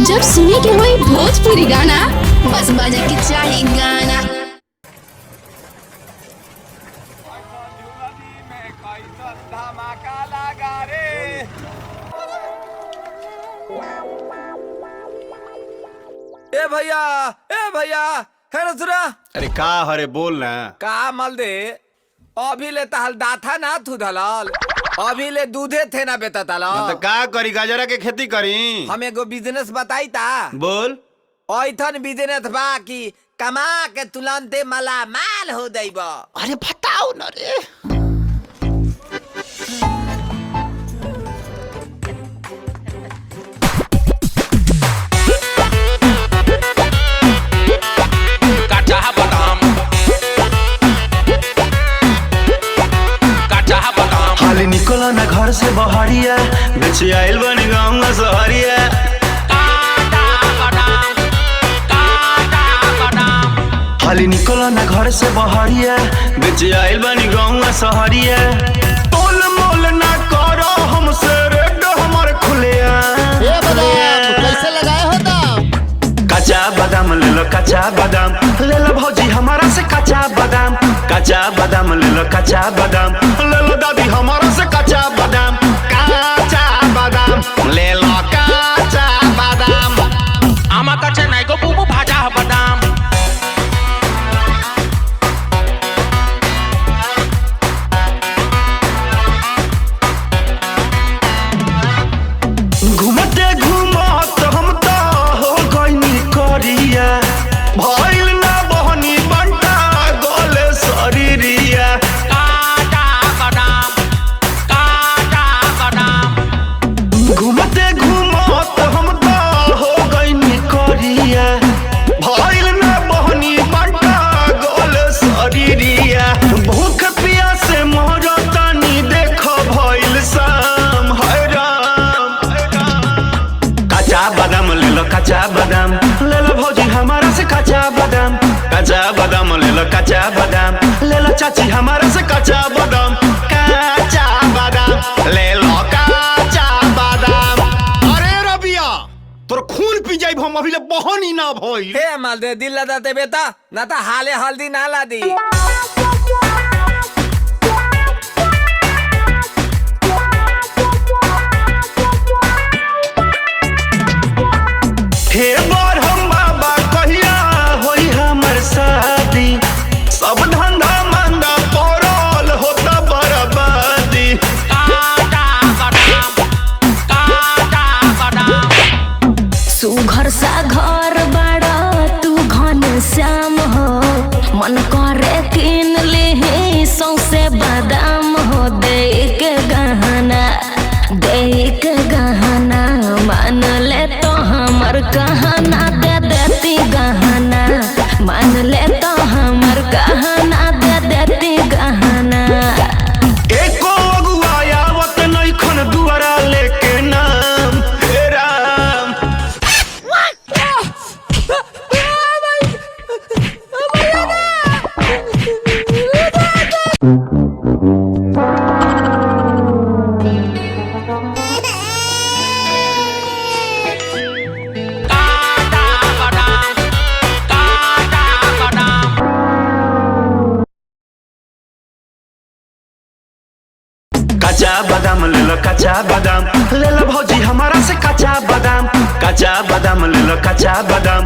जब सुने के होई भोजपुरी गाना बस बजे के चाही गाना। ए भैया है रसुरा। अरे का हरे बोल ना का मल दे अभी ले तहल दाथा ना थू दलाल अभी ले दूधे थे ना बेता दलाल। तो का करी गाजरा के खेती करी। हम एगो बिजनेस बताई ता बोल। ओइथन बिजनेस बा कि कमा के तुलंते मला माल हो जाइबा। अरे बताओ ना रे। हाली निकला ना घर से बहरिया बेचे आइल बनी गाँव ना सहरिया। हाली निकला ना घर से बहरिया बेचे आइल बनी गाँव ना सहरिया। तोल मोल ना करो हमसे रेट हमारे खुलिया। कैसे लगाए हो दाम? कच्चा बादाम ले लो कच्चा बादाम ले लो भौजी हमारा से कच्चा बादाम। कच्चा बादाम ले लो कच्चा बादाम ले लो दादी हमारा से कच्चा बादाम। कच्चा बादाम ले लो कच्चा बादाम। आमा कच्चा नहीं को बुबु भाजा बादाम। घूमते घूमत हम तो हो गइनी करिया भइल ना बहनी बंटा गोले शरीरिया। काटा बादाम घूमते घूमत हम तो हो गइनी करिया भइल ना बहनी बंटा गोले शरीरिया। भूख प्यासे मरतानी देखो भइल शाम है राम। कच्चा बादाम ले लो कच्चा बादाम ले लो भौजी हमारा से कच्चा बादाम। कच्चा बादाम ले लो कच्चा बादाम ले लो चाची हमारा से कच्चा बादाम। कच्चा बादाम ले लो कच्चा बादाम। अरे रबिया तोर खून पी जाइब हम अभी ले बहनी ना भइल। हे मल दे दिल लदा दे बेटा ना ता हाले हल्दी ना ला दी। हे बार हम बाबा कहिया होई हमर शादी। सब धंधा मंदा पड़ल होता बर्बादी। सुघर सा घर बाड़ा तू घन श्याम हो मन करे किन ले सौसे बादाम हो। दे के गहना मान ले तो हमर कहना दे देती गहना। मान ले तो हमर कहना दे देती गहना। एको अगुआ आवत नइखन दुआरा लेके नाम हे राम। कच्चा बादाम ले लो कच्चा बादाम ले लो भौजी हमारा से कच्चा बादाम। कच्चा बादाम ले लो कच्चा बादाम